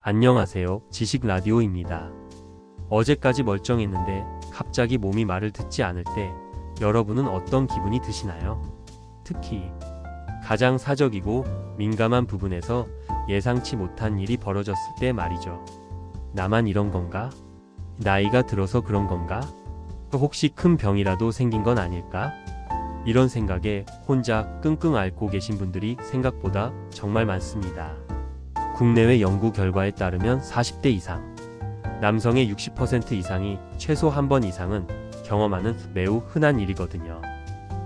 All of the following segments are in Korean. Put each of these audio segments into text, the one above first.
안녕하세요. 지식 라디오입니다. 어제까지 멀쩡했는데 갑자기 몸이 말을 듣지 않을 때 여러분은 어떤 기분이 드시나요? 특히 가장 사적이고 민감한 부분에서 예상치 못한 일이 벌어졌을 때 말이죠. 나만 이런 건가? 나이가 들어서 그런 건가? 혹시 큰 병이라도 생긴 건 아닐까? 이런 생각에 혼자 끙끙 앓고 계신 분들이 생각보다 정말 많습니다. 국내외 연구 결과에 따르면 40대 이상, 남성의 60% 이상이 최소 한 번 이상은 경험하는 매우 흔한 일이거든요.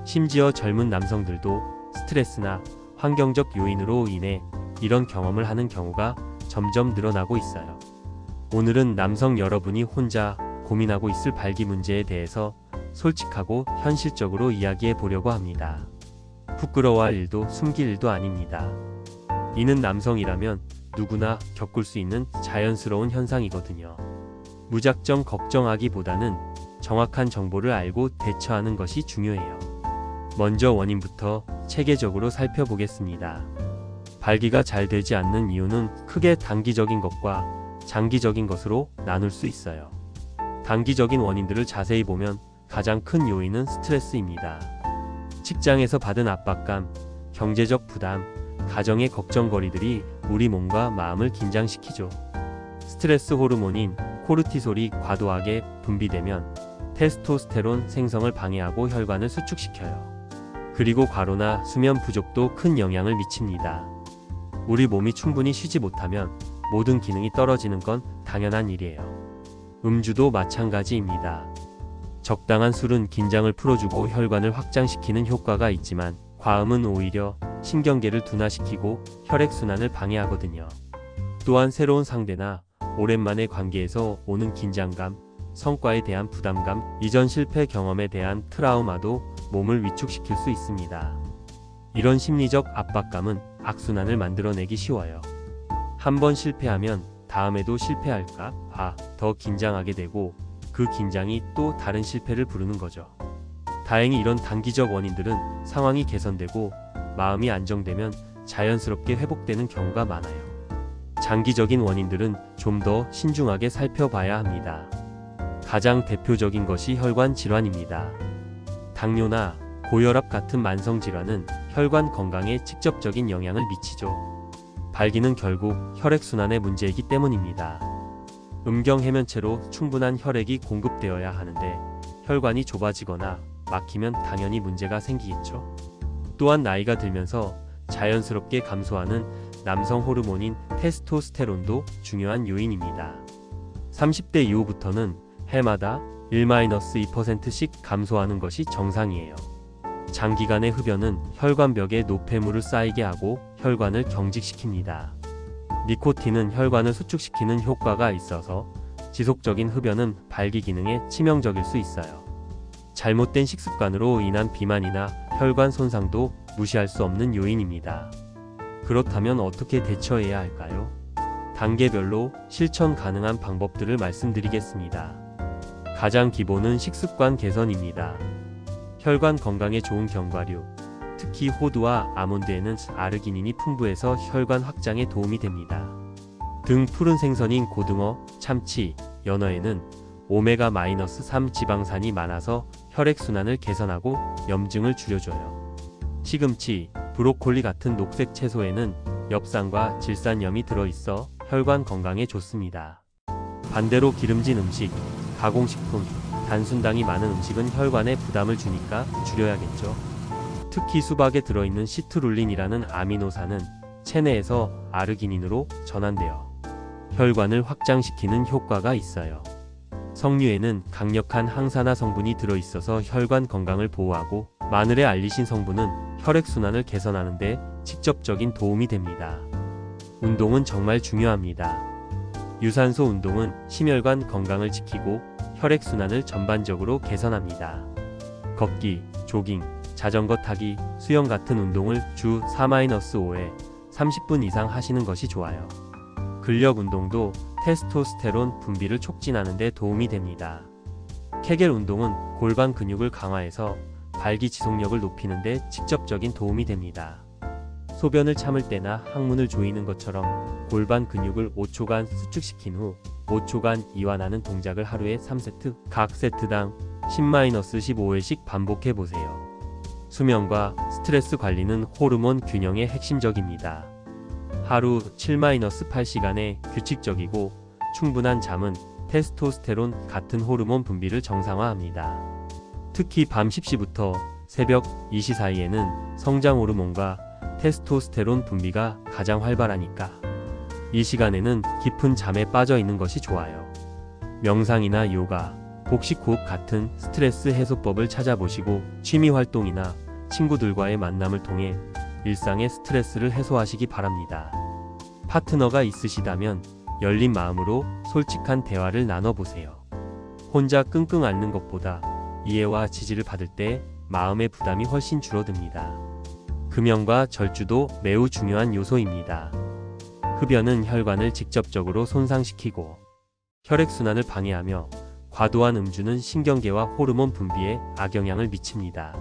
심지어 젊은 남성들도 스트레스나 환경적 요인으로 인해 이런 경험을 하는 경우가 점점 늘어나고 있어요. 오늘은 남성 여러분이 혼자 고민하고 있을 발기 문제에 대해서 솔직하고 현실적으로 이야기해 보려고 합니다. 부끄러워할 일도 숨길 일도 아닙니다. 이는 남성이라면 누구나 겪을 수 있는 자연스러운 현상이거든요. 무작정 걱정하기보다는 정확한 정보를 알고 대처하는 것이 중요해요. 먼저 원인부터 체계적으로 살펴보겠습니다. 발기가 잘 되지 않는 이유는 크게 단기적인 것과 장기적인 것으로 나눌 수 있어요. 단기적인 원인들을 자세히 보면 가장 큰 요인은 스트레스입니다. 직장에서 받은 압박감, 경제적 부담, 가정의 걱정거리들이 우리 몸과 마음을 긴장시키죠. 스트레스 호르몬인 코르티솔이 과도하게 분비되면 테스토스테론 생성을 방해하고 혈관을 수축시켜요. 그리고 과로나 수면 부족도 큰 영향을 미칩니다. 우리 몸이 충분히 쉬지 못하면 모든 기능이 떨어지는 건 당연한 일이에요. 음주도 마찬가지입니다. 적당한 술은 긴장을 풀어주고 혈관을 확장시키는 효과가 있지만 과음은 오히려 신경계를 둔화시키고 혈액순환을 방해하거든요. 또한 새로운 상대나 오랜만의 관계에서 오는 긴장감, 성과에 대한 부담감, 이전 실패 경험에 대한 트라우마도 몸을 위축시킬 수 있습니다. 이런 심리적 압박감은 악순환을 만들어내기 쉬워요. 한번 실패하면 다음에도 실패할까 봐 더 긴장하게 되고 그 긴장이 또 다른 실패를 부르는 거죠. 다행히 이런 단기적 원인들은 상황이 개선되고 마음이 안정되면 자연스럽게 회복되는 경우가 많아요. 장기적인 원인들은 좀 더 신중하게 살펴봐야 합니다. 가장 대표적인 것이 혈관 질환입니다. 당뇨나 고혈압 같은 만성 질환은 혈관 건강에 직접적인 영향을 미치죠. 발기는 결국 혈액순환의 문제이기 때문입니다. 음경해면체로 충분한 혈액이 공급되어야 하는데 혈관이 좁아지거나 막히면 당연히 문제가 생기겠죠. 또한 나이가 들면서 자연스럽게 감소하는 남성 호르몬인 테스토스테론도 중요한 요인입니다. 30대 이후부터는 해마다 1-2%씩 감소하는 것이 정상이에요. 장기간의 흡연은 혈관벽에 노폐물을 쌓이게 하고 혈관을 경직시킵니다. 니코틴은 혈관을 수축시키는 효과가 있어서 지속적인 흡연은 발기 기능에 치명적일 수 있어요. 잘못된 식습관으로 인한 비만이나 혈관 손상도 무시할 수 없는 요인입니다. 그렇다면 어떻게 대처해야 할까요? 단계별로 실천 가능한 방법들을 말씀드리겠습니다. 가장 기본은 식습관 개선입니다. 혈관 건강에 좋은 견과류, 특히 호두와 아몬드에는 아르기닌이 풍부해서 혈관 확장에 도움이 됩니다. 등 푸른 생선인 고등어, 참치, 연어에는 오메가-3 지방산이 많아서 혈액순환을 개선하고 염증을 줄여줘요. 시금치, 브로콜리 같은 녹색 채소에는 엽산과 질산염이 들어있어 혈관 건강에 좋습니다. 반대로 기름진 음식, 가공식품, 단순당이 많은 음식은 혈관에 부담을 주니까 줄여야겠죠. 특히 수박에 들어있는 시트룰린이라는 아미노산은 체내에서 아르기닌으로 전환되어 혈관을 확장시키는 효과가 있어요. 석류에는 강력한 항산화 성분이 들어있어서 혈관 건강을 보호하고 마늘의 알리신 성분은 혈액순환을 개선하는 데 직접적인 도움이 됩니다. 운동은 정말 중요합니다. 유산소 운동은 심혈관 건강을 지키고 혈액순환을 전반적으로 개선합니다. 걷기, 조깅, 자전거 타기, 수영 같은 운동을 주 4-5회 30분 이상 하시는 것이 좋아요. 근력 운동도 테스토스테론 분비를 촉진하는 데 도움이 됩니다. 케겔 운동은 골반 근육을 강화해서 발기 지속력을 높이는 데 직접적인 도움이 됩니다. 소변을 참을 때나 항문을 조이는 것처럼 골반 근육을 5초간 수축시킨 후 5초간 이완하는 동작을 하루에 3세트, 각 세트당 10-15회씩 반복해 보세요. 수면과 스트레스 관리는 호르몬 균형의 핵심적입니다. 하루 7-8시간의 규칙적이고 충분한 잠은 테스토스테론 같은 호르몬 분비를 정상화합니다. 특히 밤 10시부터 새벽 2시 사이에는 성장 호르몬과 테스토스테론 분비가 가장 활발하니까 이 시간에는 깊은 잠에 빠져 있는 것이 좋아요. 명상이나 요가, 복식 호흡 같은 스트레스 해소법을 찾아보시고 취미 활동이나 친구들과의 만남을 통해 일상의 스트레스를 해소하시기 바랍니다. 파트너가 있으시다면 열린 마음으로 솔직한 대화를 나눠보세요. 혼자 끙끙 앓는 것보다 이해와 지지를 받을 때 마음의 부담이 훨씬 줄어듭니다. 금연과 절주도 매우 중요한 요소입니다. 흡연은 혈관을 직접적으로 손상시키고 혈액순환을 방해하며 과도한 음주는 신경계와 호르몬 분비에 악영향을 미칩니다.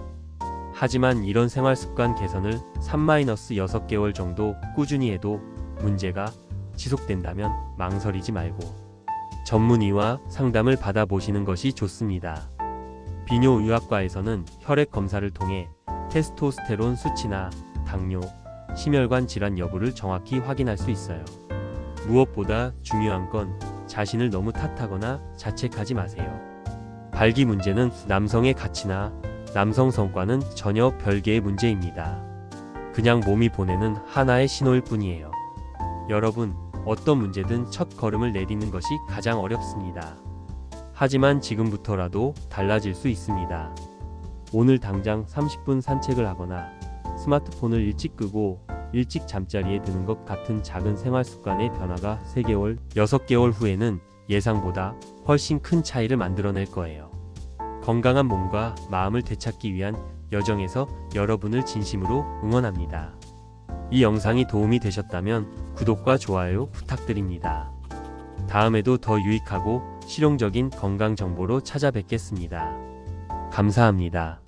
하지만 이런 생활 습관 개선을 3-6개월 정도 꾸준히 해도 문제가 지속된다면 망설이지 말고 전문의와 상담을 받아보시는 것이 좋습니다. 비뇨의학과에서는 혈액 검사를 통해 테스토스테론 수치나 당뇨, 심혈관 질환 여부를 정확히 확인할 수 있어요. 무엇보다 중요한 건 자신을 너무 탓하거나 자책하지 마세요. 발기 문제는 남성의 가치나 남성 성과는 전혀 별개의 문제입니다. 그냥 몸이 보내는 하나의 신호일 뿐이에요. 여러분, 어떤 문제든 첫 걸음을 내딛는 것이 가장 어렵습니다. 하지만 지금부터라도 달라질 수 있습니다. 오늘 당장 30분 산책을 하거나 스마트폰을 일찍 끄고 일찍 잠자리에 드는 것 같은 작은 생활 습관의 변화가 3개월, 6개월 후에는 예상보다 훨씬 큰 차이를 만들어낼 거예요. 건강한 몸과 마음을 되찾기 위한 여정에서 여러분을 진심으로 응원합니다. 이 영상이 도움이 되셨다면 구독과 좋아요 부탁드립니다. 다음에도 더 유익하고 실용적인 건강 정보로 찾아뵙겠습니다. 감사합니다.